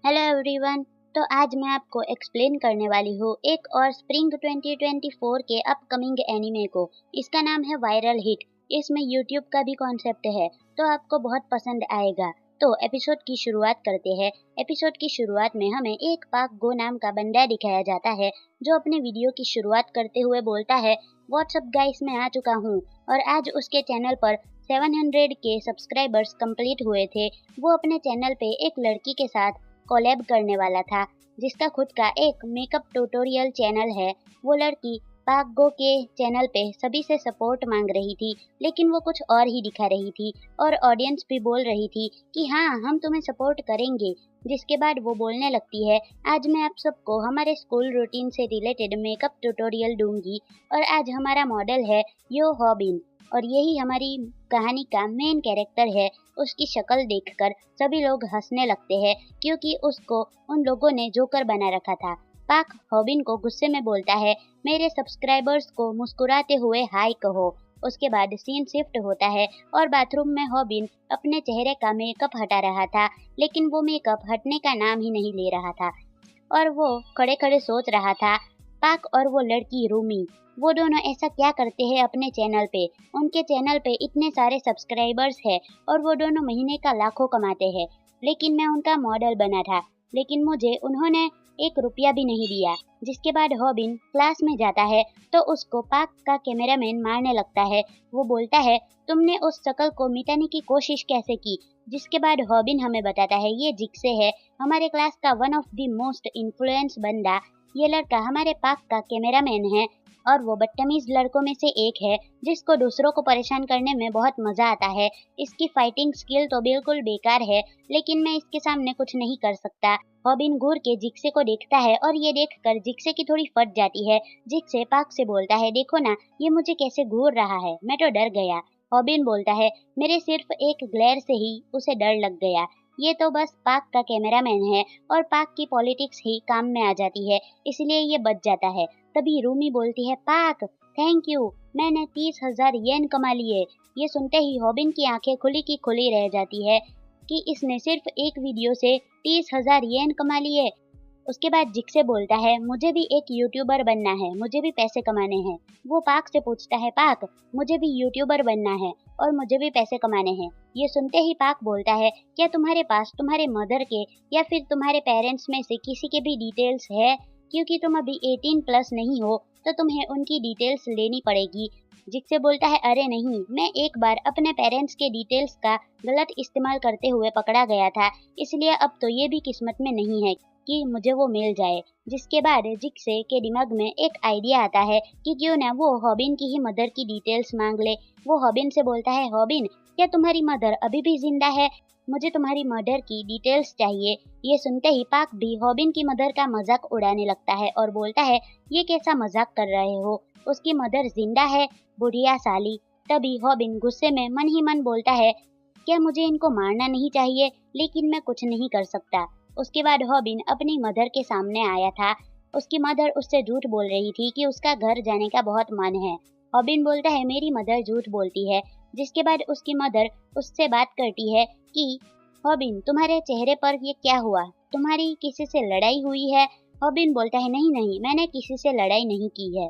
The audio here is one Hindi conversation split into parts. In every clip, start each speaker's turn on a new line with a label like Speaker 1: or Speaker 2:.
Speaker 1: Hello everyone. तो आज मैं आपको एक्सप्लेन करने वाली हूँ एक और स्प्रिंग 2024 के अपकमिंग एनीमे को। इसका नाम है वायरल हिट। इसमें यूट्यूब का भी कॉन्सेप्ट है, तो आपको बहुत पसंद आएगा। तो एपिसोड की शुरुआत करते हैं। एपिसोड की शुरुआत में हमें एक पाक गो नाम का बंदा दिखाया जाता है, जो अपने वीडियो की शुरुआत करते हुए बोलता है, व्हाट्सअप गाइस, मैं आ चुका हूँ। और आज उसके चैनल पर 700 के सब्सक्राइबर्स कंप्लीट हुए थे। वो अपने चैनल पे एक लड़की के साथ कोलैब करने वाला था, जिसका खुद का एक मेकअप ट्यूटोरियल चैनल है। वो लड़की पाक गो के चैनल पे सभी से सपोर्ट मांग रही थी, लेकिन वो कुछ और ही दिखा रही थी और ऑडियंस भी बोल रही थी कि हाँ, हम तुम्हें सपोर्ट करेंगे। जिसके बाद वो बोलने लगती है, आज मैं आप सबको हमारे स्कूल रूटीन से रिलेटेड मेकअप ट्यूटोरियल दूंगी और आज हमारा मॉडल है यो हॉबिन और यही हमारी कहानी का मेन कैरेक्टर है। उसकी शक्ल देखकर सभी लोग हंसने लगते हैं, क्योंकि उसको उन लोगों ने जोकर बना रखा था। पाक हॉबिन को गुस्से में बोलता है, मेरे सब्सक्राइबर्स को मुस्कुराते हुए हाय कहो। उसके बाद सीन शिफ्ट होता है और बाथरूम में हॉबिन अपने चेहरे का मेकअप हटा रहा था, लेकिन वो मेकअप हटने का नाम ही नहीं ले रहा था और वो खड़े खड़े सोच रहा था, पाक और वो लड़की रूमी, वो दोनों ऐसा क्या करते हैं अपने चैनल पे। उनके चैनल पे इतने सारे सब्सक्राइबर्स हैं और वो दोनों महीने का लाखों कमाते हैं, लेकिन मैं उनका मॉडल बना था, लेकिन मुझे उन्होंने 1 रुपया भी नहीं दिया। जिसके बाद हॉबिन क्लास में जाता है तो उसको पाक का कैमरामैन मारने लगता है। वो बोलता है, तुमने उस शक्ल को मिटाने की कोशिश कैसे की। जिसके बाद हॉबिन हमें बताता है, ये जिक्से है, हमारे क्लास का one of the most influence बंदा। ये लड़का हमारे पाक का कैमरामैन है और वो बदतमीज लड़कों में से एक है, जिसको दूसरों को परेशान करने में बहुत मजा आता है। इसकी फाइटिंग स्किल तो बिल्कुल बेकार है, लेकिन मैं इसके सामने कुछ नहीं कर सकता। हॉबिन घूर के जिक्से को देखता है और ये देखकर जिक्से की थोड़ी फट जाती है। जिक्से पाक से बोलता है, देखो ना, ये मुझे कैसे घूर रहा है, मैं तो डर गया। हॉबिन बोलता है, मेरे सिर्फ एक ग्लेयर से ही उसे डर लग गया। ये तो बस पाक का कैमरामैन है और पाक की पॉलिटिक्स ही काम में आ जाती है, इसलिए ये बच जाता है। तभी रूमी बोलती है, पाक थैंक यू, मैंने 30,000 येन कमा लिए। ये सुनते ही हॉबिन की आंखें खुली की खुली रह जाती है कि इसने सिर्फ एक वीडियो से 30,000 येन कमा लिए। उसके बाद जिक्से बोलता है, मुझे भी एक यूट्यूबर बनना है, मुझे भी पैसे कमाने हैं। वो पाक से पूछता है, पाक मुझे भी यूट्यूबर बनना है और मुझे भी पैसे कमाने हैं। ये सुनते ही पाक बोलता है, क्या तुम्हारे पास तुम्हारे मदर के या फिर तुम्हारे पेरेंट्स में से किसी के भी डिटेल्स है? क्योंकि तुम अभी 18+ नहीं हो, तो तुम्हें उनकी डिटेल्स लेनी पड़ेगी। जिक्से बोलता है, अरे नहीं, मैं एक बार अपने पेरेंट्स के डिटेल्स का गलत इस्तेमाल करते हुए पकड़ा गया था, इसलिए अब तो ये भी किस्मत में नहीं है कि मुझे वो मिल जाए। जिसके बाद जिक्से के दिमाग में एक आइडिया आता है कि क्यों ना वो हॉबिन की ही मदर की डिटेल्स मांग ले। वो हॉबिन से बोलता है, हॉबिन क्या तुम्हारी मदर अभी भी जिंदा है? मुझे तुम्हारी मदर की डिटेल्स चाहिए। ये सुनते ही पाक भी हॉबिन की मदर का मजाक उड़ाने लगता है और बोलता है, ये कैसा मजाक कर रहे हो, उसकी मदर जिंदा है, बुढ़िया साली। तभी हॉबिन गुस्से में मन ही मन बोलता है, क्या मुझे इनको मारना नहीं चाहिए, लेकिन मैं कुछ नहीं कर सकता। उसके बाद हॉबिन अपनी मदर के सामने आया था। उसकी मदर उससे झूठ बोल रही थी कि उसका घर जाने का बहुत मन है। हॉबिन बोलता है, मेरी मदर झूठ बोलती है। जिसके बाद उसकी मदर उससे बात करती है कि हॉबिन, तुम्हारे चेहरे पर ये क्या हुआ, तुम्हारी किसी से लड़ाई हुई है? हॉबिन बोलता है, नहीं नहीं, मैंने किसी से लड़ाई नहीं की है।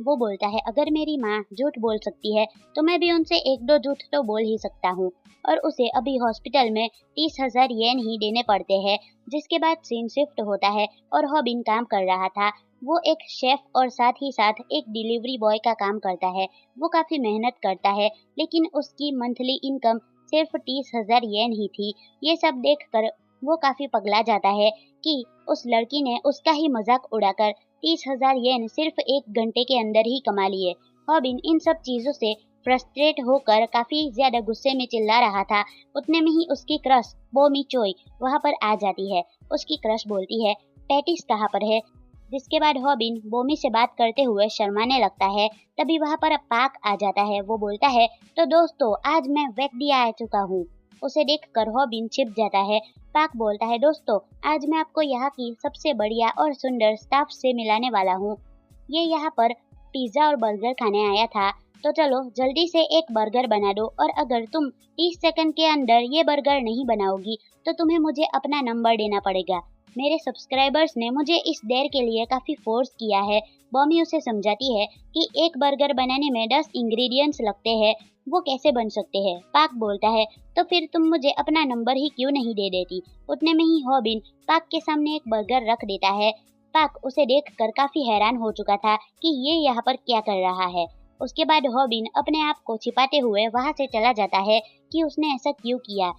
Speaker 1: वो बोलता है, अगर मेरी माँ झूठ बोल सकती है तो मैं भी उनसे 1-2 झूठ तो बोल ही सकता हूँ। और उसे अभी हॉस्पिटल में 30,000 येन ही देने पड़ते हैं। जिसके बाद सीन शिफ्ट होता है और हॉबिन काम कर रहा था। वो एक शेफ और साथ ही साथ एक डिलीवरी बॉय का काम करता है। वो काफी मेहनत करता है, लेकिन उसकी मंथली इनकम सिर्फ 30,000 येन ही थी। ये सब देखकर वो काफी पगला जाता है कि उस लड़की ने उसका ही मजाक उड़ाकर 30,000 येन सिर्फ 1 घंटे के अंदर ही कमा लिए। हॉबिन इन सब चीजों से फ्रस्ट्रेट होकर काफी ज्यादा गुस्से में चिल्ला रहा था। उतने में ही उसकी क्रश बोमी चोई वहां पर आ जाती है। उसकी क्रश बोलती है, पैटिस कहाँ पर है? जिसके बाद हॉबिन बोमी से बात करते हुए शर्माने लगता है। तभी वहां पर पाक आ जाता है। वो बोलता है, तो दोस्तों, आज मैं वेक आ चुका हूँ। उसे देखकर हॉबिन छिप जाता है। पाक बोलता है, दोस्तों, आज मैं आपको यहाँ की सबसे बढ़िया और सुंदर स्टाफ से मिलाने वाला हूँ। ये यहाँ पर पिज्जा और बर्गर खाने आया था। तो चलो जल्दी से एक बर्गर बना दो, और अगर तुम 30 सेकंड के अंदर ये बर्गर नहीं बनाओगी तो तुम्हें मुझे अपना नंबर देना पड़ेगा। मेरे सब्सक्राइबर्स ने मुझे इस देर के लिए काफ़ी फोर्स किया है। बॉमी उसे समझाती है कि एक बर्गर बनाने में 10 इंग्रेडिएंट्स लगते हैं, वो कैसे बन सकते हैं। पाक बोलता है तो फिर तुम मुझे अपना नंबर ही क्यों नहीं दे देती। उतने में ही हॉबिन पाक के सामने एक बर्गर रख देता है। पाक उसे देखकर काफी हैरान हो चुका था कि ये यहाँ पर क्या कर रहा है। उसके बाद हॉबिन अपने आप को छिपाते हुए वहां से चला जाता है कि उसने ऐसा क्यों किया।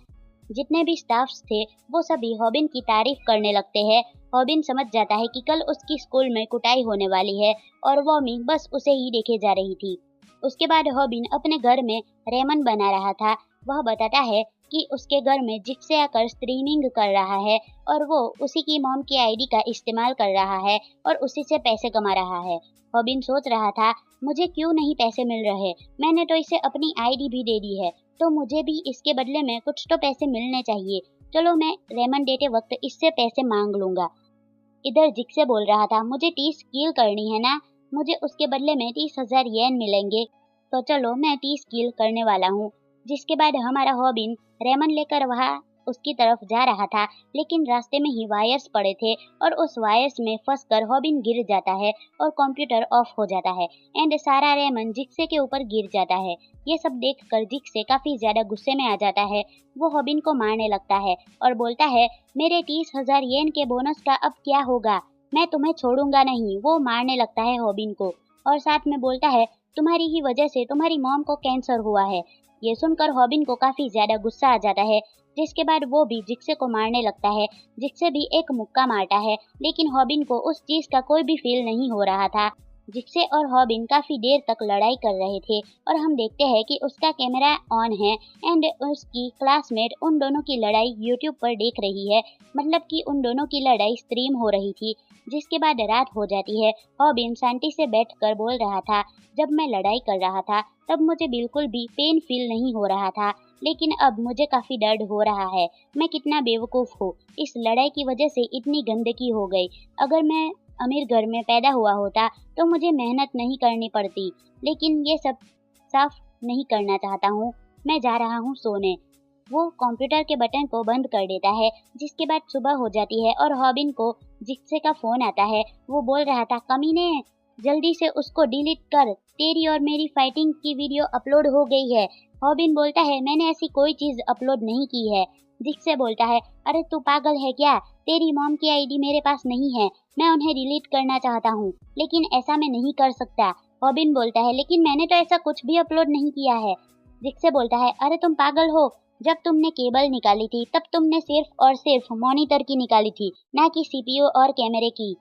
Speaker 1: जितने भी स्टाफ्स थे वो सभी हॉबिन की तारीफ करने लगते हैं। हॉबिन समझ जाता है कि कल उसकी स्कूल में कुटाई होने वाली है और वॉमी बस उसे ही देखे जा रही थी। उसके बाद हॉबिन अपने घर में रेमन बना रहा था। वह बताता है कि उसके घर में जिक्से आकर स्ट्रीमिंग कर रहा है और वो उसी की मॉम की आईडी का इस्तेमाल कर रहा है और उसी से पैसे कमा रहा है। हॉबिन सोच रहा था मुझे क्यों नहीं पैसे मिल रहे, मैंने तो इसे अपनी आईडी भी दे दी है, तो मुझे भी इसके बदले में कुछ तो पैसे मिलने चाहिए। चलो मैं रेमन देते वक्त इससे पैसे मांग लूंगा। इधर जिक्से बोल रहा था मुझे 30 किल करनी है ना, मुझे उसके बदले में 30,000 येन मिलेंगे, तो चलो मैं 30 किल करने वाला हूँ। जिसके बाद हमारा हॉबिन रेमन लेकर वहाँ उसकी तरफ जा रहा था, लेकिन रास्ते में ही वायर्स पड़े थे और उस वायर्स में फंसकर हॉबिन गिर जाता है और कंप्यूटर ऑफ हो जाता है एंड सारा रेमन जिक्से के ऊपर गिर जाता है। ये सब देखकर जिक्से काफी ज्यादा गुस्से में आ जाता है। वो हॉबिन को मारने लगता है और बोलता है मेरे 30,000 येन के बोनस का अब क्या होगा, मैं तुम्हें छोड़ूंगा नहीं। वो मारने लगता है हॉबिन को और साथ में बोलता है तुम्हारी ही वजह से तुम्हारी मॉम को कैंसर हुआ है। ये सुनकर हॉबिन को काफी ज्यादा गुस्सा आ जाता है। जिसके बाद वो भी जिक्से को मारने लगता है। जिक्से भी एक मुक्का मारता है, लेकिन हॉबिन को उस चीज का कोई भी फील नहीं हो रहा था। जिक्से और हॉबिन काफी देर तक लड़ाई कर रहे थे और हम देखते हैं कि उसका कैमरा ऑन है एंड उसकी क्लासमेट उन दोनों की लड़ाई यूट्यूब पर देख रही है, मतलब कि उन दोनों की लड़ाई स्ट्रीम हो रही थी। जिसके बाद रात हो जाती है। हॉबिन शांति से बैठकर बोल रहा था जब मैं लड़ाई कर रहा था तब मुझे बिल्कुल भी पेन फील नहीं हो रहा था, लेकिन अब मुझे काफी दर्द हो रहा है। मैं कितना बेवकूफ हूँ, इस लड़ाई की वजह से इतनी गंदगी हो गई। अगर मैं अमीर घर में पैदा हुआ होता तो मुझे मेहनत नहीं करनी पड़ती, लेकिन ये सब साफ नहीं करना चाहता हूँ। मैं जा रहा हूँ सोने। वो कंप्यूटर के बटन को बंद कर देता है। जिसके बाद सुबह हो जाती है और हॉबिन को जिक्से का फोन आता है। वो बोल रहा था कमीने जल्दी से उसको डिलीट कर, तेरी और मेरी फाइटिंग की वीडियो अपलोड हो गई है। हॉबिन बोलता है मैंने ऐसी कोई चीज अपलोड नहीं की है। जिक्से बोलता है अरे तू पागल है क्या, तेरी मॉम की आईडी मेरे पास नहीं है, मैं उन्हें डिलीट करना चाहता हूँ लेकिन ऐसा मैं नहीं कर सकता। हॉबिन बोलता है लेकिन मैंने तो ऐसा कुछ भी अपलोड नहीं किया है। जिक्से बोलता है अरे तुम पागल हो, जब तुमने केबल निकाली थी तब तुमने सिर्फ और सिर्फ मॉनिटर की निकाली थी, ना कि सीपीयू और कैमरे की।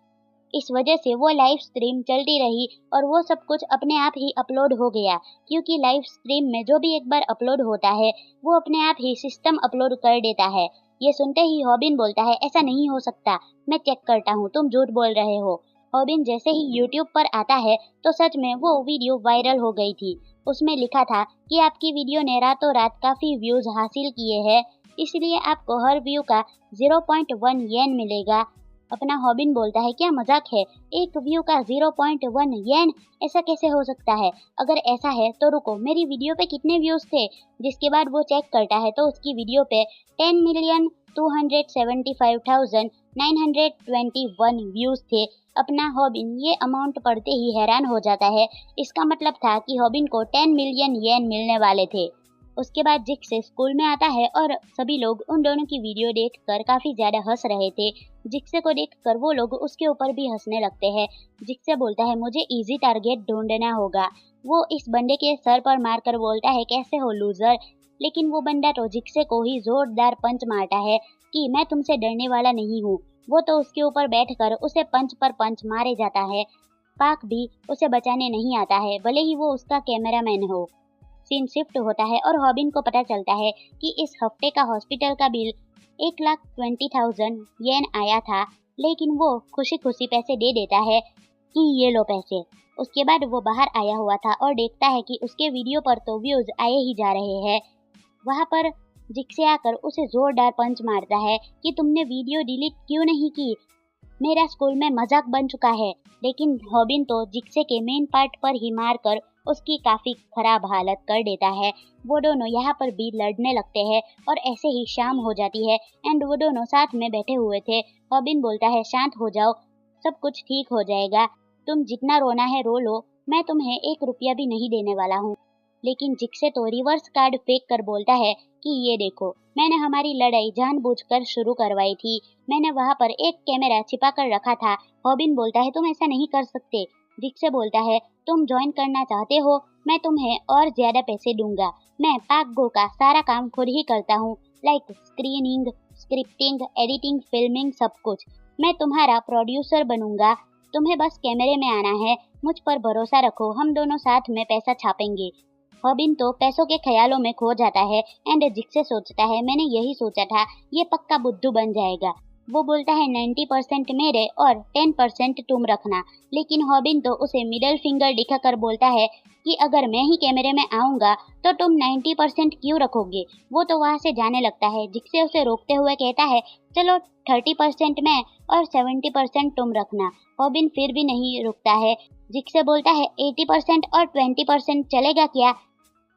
Speaker 1: इस वजह से वो लाइव स्ट्रीम चलती रही और वो सब कुछ अपने आप ही अपलोड हो गया, क्योंकि लाइव स्ट्रीम में जो भी एक बार अपलोड होता है वो अपने आप ही सिस्टम अपलोड कर देता है। ये सुनते ही हॉबिन बोलता है ऐसा नहीं हो सकता, मैं चेक करता हूँ, तुम झूठ बोल रहे हो। हॉबिन जैसे ही यूट्यूब पर आता है तो सच में वो वीडियो वायरल हो गई थी। उसमें लिखा था कि आपकी वीडियो ने रातों रात काफी व्यूज हासिल किए हैं, इसलिए आपको हर व्यू का 0.1 येन मिलेगा। अपना हॉबिन बोलता है क्या मजाक है, एक व्यू का 0.1 येन, ऐसा कैसे हो सकता है। अगर ऐसा है तो रुको मेरी वीडियो पे कितने व्यूज थे। जिसके बाद वो चेक करता है तो उसकी वीडियो पे 10,275,921 व्यूज थे। अपना हॉबिन ये अमाउंट पढ़ते ही हैरान हो जाता है। इसका मतलब था कि हॉबिन को 10 मिलियन येन मिलने वाले थे। उसके बाद जिक्से स्कूल में आता है और सभी लोग उन दोनों की वीडियो देखकर काफी ज्यादा हंस रहे थे। जिक्से को देखकर वो लोग उसके ऊपर भी हंसने लगते हैं। जिक्से बोलता है मुझे इजी टारगेट ढूंढना होगा। वो इस बंदे के सर पर मारकर बोलता है कैसे हो लूजर, लेकिन वो बंदा तो जिक्से को ही जोरदार पंच मारता है कि मैं तुमसे डरने वाला नहीं हूँ। वो तो उसके ऊपर बैठकर उसे पंच पर पंच मारे जाता है। पाक भी उसे बचाने नहीं आता है, भले ही वो उसका कैमरामैन हो। सीन शिफ्ट होता है और हॉबिन को पता चलता है कि इस हफ्ते का हॉस्पिटल का बिल 1,20,000 येन आया था, लेकिन वो खुशी खुशी पैसे दे देता है कि ये लो पैसे। उसके बाद वो बाहर आया हुआ था और देखता है कि उसके वीडियो पर तो व्यूज आए ही जा रहे हैं। वहाँ पर जिक्से आकर उसे जोरदार पंच मारता है कि तुमने वीडियो डिलीट क्यों नहीं की, मेरा स्कूल में मजाक बन चुका है। लेकिन हॉबिन तो जिक्से के मेन पार्ट पर ही मारकर उसकी काफी खराब हालत कर देता है। वो दोनों यहाँ पर भी लड़ने लगते हैं और ऐसे ही शाम हो जाती है एंड वो दोनों साथ में बैठे हुए थे। रॉबिन बोलता है शांत हो जाओ, सब कुछ ठीक हो जाएगा, तुम जितना रोना है रो लो, मैं तुम्हें 1 रुपया भी नहीं देने वाला हूँ। लेकिन जिक्से तो रिवर्स कार्ड फेंक कर बोलता है कि ये देखो, मैंने हमारी लड़ाई जानबूझकर शुरू करवाई थी, मैंने वहाँ पर एक कैमरा छिपा कर रखा था। रॉबिन बोलता है तुम ऐसा नहीं कर सकते। जिक्से बोलता है तुम ज्वाइन करना चाहते हो, मैं तुम्हें और ज्यादा पैसे दूंगा, मैं पाक गो का सारा काम खुद ही करता हूँ, like screening, scripting, editing, filming, सब कुछ। मैं तुम्हारा प्रोड्यूसर बनूंगा, तुम्हें बस कैमरे में आना है, मुझ पर भरोसा रखो, हम दोनों साथ में पैसा छापेंगे। रॉबिन तो पैसों के ख्यालों में खो जाता है एंड जिक्से सोचता है मैंने यही सोचा था, ये पक्का बुद्धू बन जाएगा। वो बोलता है 90% मेरे और 10% तुम रखना। लेकिन रॉबिन तो उसे मिडिल फिंगर दिखाकर बोलता है कि अगर मैं ही कैमरे में आऊंगा तो तुम 90% क्यों रखोगे। वो तो वहां से जाने लगता है। जिक्से उसे रोकते हुए कहता है चलो 30% मैं और 70% तुम रखना। रॉबिन फिर भी नहीं रुकता है। जिक्से बोलता है 80% और 20% चलेगा क्या।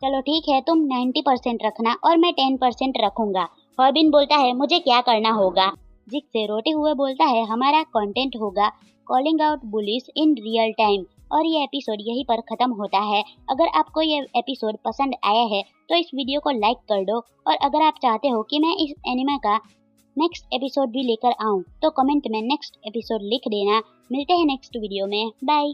Speaker 1: चलो ठीक है, तुम 90% रखना और मैं 10% रखूंगा। रॉबिन बोलता है मुझे क्या करना होगा। जिक्से रोते हुए बोलता है हमारा कंटेंट होगा calling out bullish in real time. और ये एपिसोड यहीं पर खत्म होता है। अगर आपको ये एपिसोड पसंद आया है तो इस वीडियो को लाइक कर दो, और अगर आप चाहते हो कि मैं इस एनिमे का नेक्स्ट एपिसोड भी लेकर आऊं तो कमेंट में नेक्स्ट एपिसोड लिख देना। मिलते हैं नेक्स्ट वीडियो में, बाय।